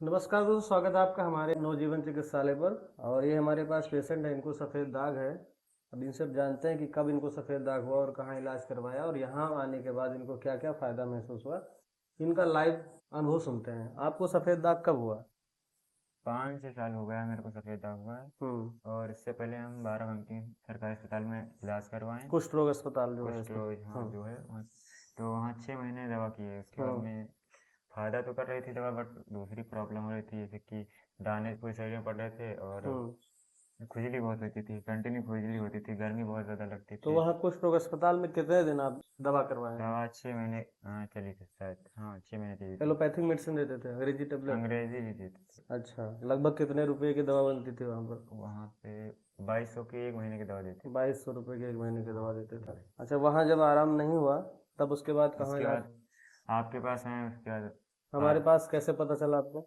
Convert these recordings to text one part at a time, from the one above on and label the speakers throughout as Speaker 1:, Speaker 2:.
Speaker 1: नमस्कार दोस्तों, स्वागत है आपका हमारे नवजीवन चिकित्सालय पर। और ये हमारे पास पेशेंट है, इनको सफ़ेद दाग है। अब इनसे अब जानते हैं कि कब इनको सफ़ेद दाग हुआ और कहाँ इलाज करवाया और यहाँ आने के बाद इनको क्या क्या फ़ायदा महसूस हुआ। इनका लाइव अनुभव सुनते हैं। आपको सफ़ेद दाग कब हुआ?
Speaker 2: 5-6 साल हो गया है मेरे को सफ़ेद दाग हुआ है। और इससे पहले हम बाराबंकी सरकारी अस्पताल में इलाज करवाएं।
Speaker 1: कुष्ठ रोग अस्पताल जो है
Speaker 2: कुष्ठ
Speaker 1: इसमें।
Speaker 2: रोग, हाँ, जो है वहाँ। तो वहाँ 6 महीने दवा की है। उसके बाद में फ़ायदा तो कर रही थी दवा, बट दूसरी प्रॉब्लम हो रही थी, जैसे कि दाने पूरे शरीर में पड़ रहे थे और खुजली बहुत होती थी, कंटिन्यू खुजली होती थी, गर्मी बहुत ज़्यादा लगती
Speaker 1: तो
Speaker 2: थी।
Speaker 1: वहाँ कुष्ठ रोग अस्पताल में कितने दिन आप दवा करवाए हैं?
Speaker 2: दवा 6 महीने चली थी शायद, हाँ 6 महीने चली थी।
Speaker 1: एलोपैथिक मेडिसिन देते थे, अंग्रेजी टेबलेट?
Speaker 2: अंग्रेजी भी देते थे।
Speaker 1: अच्छा, लगभग कितने रुपए की दवा बनती थी वहाँ पर?
Speaker 2: वहाँ पे 2200 की 1 महीने की दवा देती थी।
Speaker 1: 2200 रुपये की 1 महीने की दवा देते थे।
Speaker 2: हाँ।
Speaker 1: अच्छा, वहाँ जब आराम नहीं हुआ तब उसके बाद कहाँ
Speaker 2: उसके
Speaker 1: इलाज?
Speaker 2: बाद आपके पास हैं, उसके बाद
Speaker 1: हमारे
Speaker 2: बार
Speaker 1: पास कैसे पता चला आपको?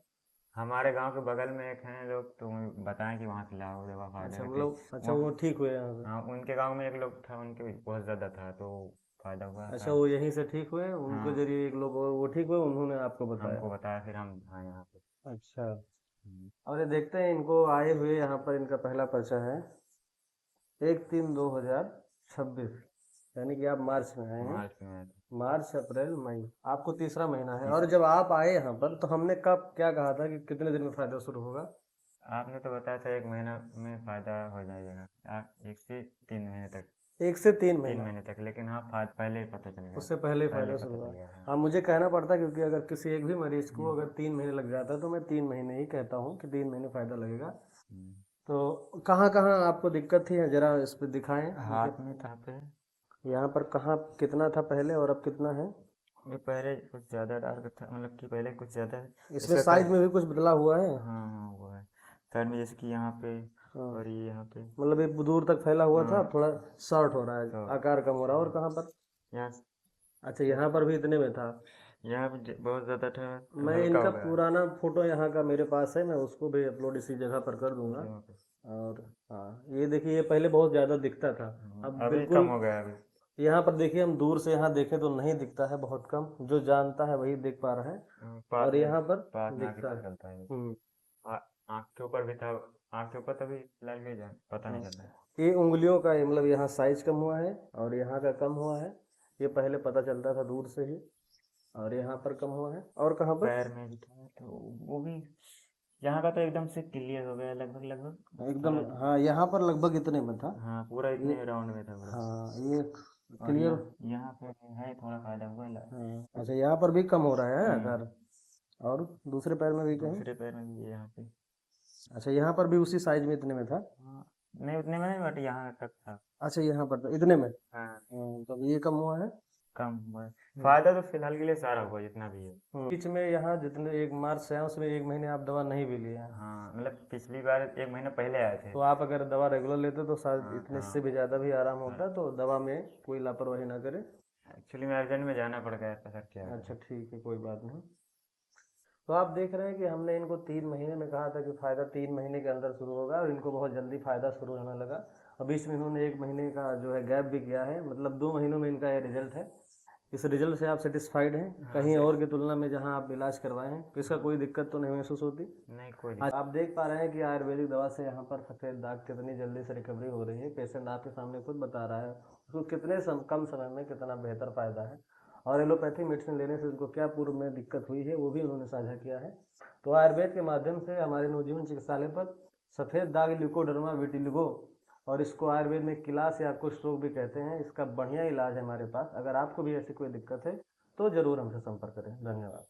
Speaker 2: हमारे गांव के बगल में एक हैं लोग, तो उन्हें बताएं कि वहाँ से लाओ दवा, फायदा
Speaker 1: अच्छा,
Speaker 2: करती।
Speaker 1: मतलब अच्छा वो
Speaker 2: वहाँ,
Speaker 1: ठीक हुए यहाँ से?
Speaker 2: हाँ, उनके गांव में एक लोग था, उनके भी बहुत ज़्यादा था, तो फायदा हुआ
Speaker 1: अच्छा,
Speaker 2: शायद।
Speaker 1: वो यहीं से ठीक हुए, उनके
Speaker 2: हाँ,
Speaker 1: जरिए एक लोग और वो ठीक हुए, उन्होंने आपको बताया?
Speaker 2: हमको बताया, फिर हम आए यहाँ पे।
Speaker 1: अच्छा।
Speaker 2: हम्म,
Speaker 1: और ये देखते हैं इनको आए हुए यहाँ पर। इनका पहला पर्चा है 1/3/2026, यानी कि आप मार्च में आए हैं।
Speaker 2: मार्च में आया था।
Speaker 1: मार्च, अप्रैल, मई, आपको तीसरा महीना है। और जब आप आए यहाँ पर तो हमने कब क्या कहा था कि कितने दिन में फायदा शुरू होगा?
Speaker 2: आपने तो बताया था 1 महीना में फ़ायदा हो जाएगा, 1 से 3 महीने तक। 3
Speaker 1: 1 से 3 महीना,
Speaker 2: महीने तक, लेकिन हाँ, पहले ही पता चल गया।
Speaker 1: उससे पहले ही
Speaker 2: पहले
Speaker 1: फायदा
Speaker 2: ही
Speaker 1: शुरू
Speaker 2: पता
Speaker 1: हुआ।
Speaker 2: चल गया, हाँ।
Speaker 1: हाँ, मुझे कहना पड़ता क्योंकि अगर किसी एक भी मरीज को
Speaker 2: हम्म,
Speaker 1: अगर 3 महीने लग जाता है तो मैं 3 महीने ही कहता हूँ कि 3 महीने फायदा लगेगा।
Speaker 2: हम्म।
Speaker 1: तो कहाँ कहाँ आपको दिक्कत थी, जरा इस पे दिखाएं इनके।
Speaker 2: हाथ में था पे।
Speaker 1: यहाँ पर कहाँ कितना था पहले और अब कितना है?
Speaker 2: ये पहले कुछ ज़्यादा डार्क था, मतलब कि पहले कुछ ज़्यादा है।
Speaker 1: इसमें
Speaker 2: इसका
Speaker 1: साइज
Speaker 2: कल,
Speaker 1: में भी कुछ बदलाव हुआ है?
Speaker 2: हाँ हाँ, वो है। सर में जैसे कि यहाँ पे,
Speaker 1: हाँ,
Speaker 2: और ये यहाँ पे।
Speaker 1: मतलब ये दूर तक फैला हुआ था,
Speaker 2: हाँ,
Speaker 1: अब थोड़ा शॉर्ट हो रहा है,
Speaker 2: तो
Speaker 1: आकार कम हो रहा है। और
Speaker 2: हाँ,
Speaker 1: कहाँ पर?
Speaker 2: यहाँ
Speaker 1: अच्छा, यहाँ पर भी इतने में था।
Speaker 2: यहाँ पे बहुत ज़्यादा था, तो
Speaker 1: मैं
Speaker 2: हल्का
Speaker 1: इनका
Speaker 2: हो गया है।
Speaker 1: पुराना फोटो यहाँ का मेरे पास है, मैं उसको भी अपलोड इसी जगह पर कर दूंगा।
Speaker 2: यहाँ पे
Speaker 1: और हाँ, ये देखिए, ये पहले बहुत ज़्यादा दिखता था, अब
Speaker 2: अभी कम
Speaker 1: बिल्कुल।
Speaker 2: हो गया अभी।
Speaker 1: यहाँ पर देखिए, हम दूर से यहाँ देखें तो नहीं दिखता है, बहुत कम, जो जानता है वही देख पा रहा है।
Speaker 2: पास
Speaker 1: और
Speaker 2: में,
Speaker 1: यहाँ पर
Speaker 2: पास में आके
Speaker 1: दिखता
Speaker 2: पता
Speaker 1: है।
Speaker 2: चलता है।
Speaker 1: हम्म।
Speaker 2: आ- आँख के ऊपर भी था। आँख के ऊपर तभी लग गई जान, पता नहीं
Speaker 1: हाँ,
Speaker 2: चल रहा है।
Speaker 1: ये उंगलियों का मतलब यहाँ साइज कम हुआ है और यहाँ का कम हुआ है। ये पहले पता चलता था दूर से ही, और यहाँ पर कम हुआ है। और कहाँ पर?
Speaker 2: पैर में भी था, तो वो भी। यहाँ का तो एकदम से क्लियर हो गया, लगभग लगभग
Speaker 1: एकदम,
Speaker 2: थोड़ा।
Speaker 1: हाँ, यहाँ पर लगभग इतने में था।
Speaker 2: हाँ, पूरा
Speaker 1: ये,
Speaker 2: इतने राउंड में था पूरा।
Speaker 1: हाँ, ये
Speaker 2: और
Speaker 1: क्लियर।
Speaker 2: यहाँ पे है थोड़ा फायदा हुआ
Speaker 1: हाँ, अच्छा, यहाँ पर भी कम हो रहा है
Speaker 2: हम्म।
Speaker 1: आकार। और दूसरे पैर में भी कहीं?
Speaker 2: दूसरे पैर में भी है यहाँ पे।
Speaker 1: अच्छा, यहाँ पर भी उसी साइज में इतने में था?
Speaker 2: हाँ, नहीं उतने में नहीं, बट यहाँ तक था।
Speaker 1: अच्छा, यहाँ पर तो इतने में।
Speaker 2: हाँ,
Speaker 1: तब ये कम हुआ है।
Speaker 2: कम हुआ है।
Speaker 1: हम्म।
Speaker 2: फायदा तो फिलहाल के लिए सारा हुआ जितना भी है।
Speaker 1: बीच में यहाँ जितने एक मार्च से है उसमें 1 महीने आप दवा नहीं भी लिए हैं।
Speaker 2: हाँ, मतलब पिछली बार 1 महीना पहले आए थे।
Speaker 1: तो आप अगर दवा रेगुलर लेते तो शायद
Speaker 2: हाँ
Speaker 1: इतने से
Speaker 2: हाँ।
Speaker 1: भी ज़्यादा भी आराम
Speaker 2: हाँ,
Speaker 1: होता, तो दवा में कोई लापरवाही ना करें।
Speaker 2: एक्चुअली मैं अर्जेंट में जाना पड़ गया था, सर, क्या
Speaker 1: अच्छा,
Speaker 2: करें।
Speaker 1: ठीक है, कोई बात नहीं। तो आप देख रहे हैं कि हमने इनको 3 महीने में कहा था कि फ़ायदा 3 महीने के अंदर शुरू होगा, और इनको बहुत जल्दी फ़ायदा शुरू होने लगा। अब बीच में इन्होंने 1 महीने का जो है गैप भी किया है, मतलब 2 महीनों में इनका ये रिजल्ट है। इस रिजल्ट से आप सेटिस्फाइड हैं
Speaker 2: हाँ
Speaker 1: कहीं
Speaker 2: सर।
Speaker 1: और की तुलना में जहां आप इलाज करवाए हैं? तो इसका कोई दिक्कत तो नहीं महसूस होती?
Speaker 2: नहीं, कोई
Speaker 1: आज
Speaker 2: दिक्कत।
Speaker 1: आप देख पा रहे हैं कि आयुर्वेदिक दवा से यहाँ पर सफ़ेद दाग कितनी जल्दी से रिकवरी हो रही है। पेशेंट आपके सामने खुद बता रहा है उसको कितने कम समय में कितना बेहतर फ़ायदा है। और एलोपैथी मेडिसिन लेने से उनको क्या पूर्व में दिक्कत हुई है वो भी उन्होंने साझा किया है। तो आयुर्वेद के माध्यम से हमारे नवजीवन चिकित्सालय पर सफ़ेद दाग ल्यूकोडर्मा विटिलिगो, और इसको आयुर्वेद में किलास या कुष्ठ रोग भी कहते हैं, इसका बढ़िया इलाज है हमारे पास। अगर आपको भी ऐसी कोई दिक्कत है तो ज़रूर हमसे संपर्क करें। धन्यवाद।